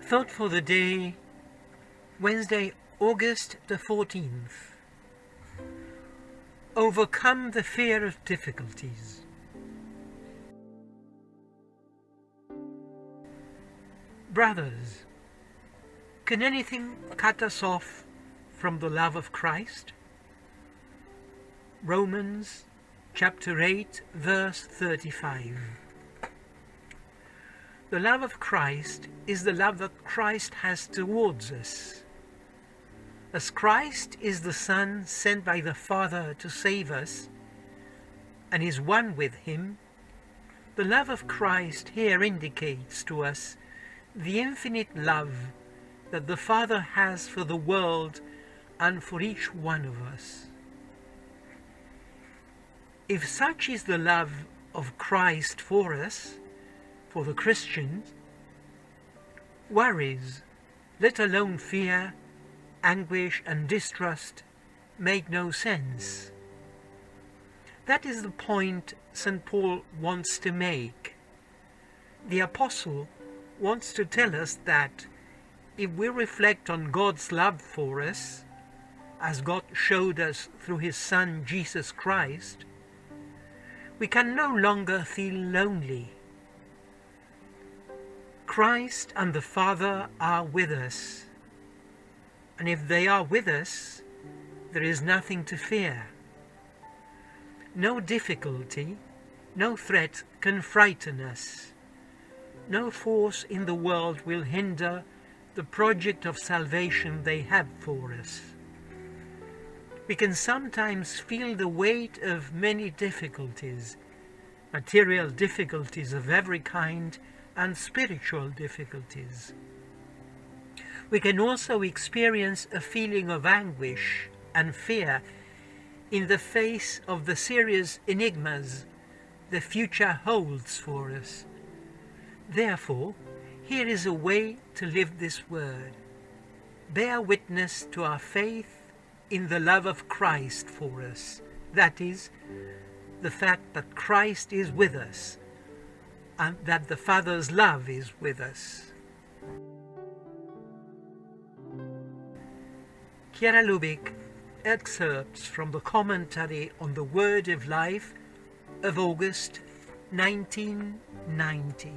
Thought for the day, Wednesday, August the 14th. Overcome the fear of difficulties. Brothers, can anything cut us off from the love of Christ? Romans chapter 8, verse 35. The love of Christ is the love that Christ has towards us. As Christ is the Son sent by the Father to save us, and is one with Him, the love of Christ here indicates to us the infinite love that the Father has for the world and for each one of us. If such is the love of Christ for us, for the Christians, worries, let alone fear, anguish and distrust, make no sense. That is the point St. Paul wants to make. The Apostle wants to tell us that if we reflect on God's love for us, as God showed us through His Son Jesus Christ, we can no longer feel lonely. Christ and the Father are with us, and if they are with us, there is nothing to fear. No difficulty, no threat can frighten us. No force in the world will hinder the project of salvation they have for us. We can sometimes feel the weight of many difficulties, material difficulties of every kind, and spiritual difficulties. We can also experience a feeling of anguish and fear in the face of the serious enigmas the future holds for us. Therefore, here is a way to live this word. Bear witness to our faith in the love of Christ for us. That is, the fact that Christ is with us, and that the Father's love is with us. Chiara Lubich excerpts from the commentary on the Word of Life of August 1990.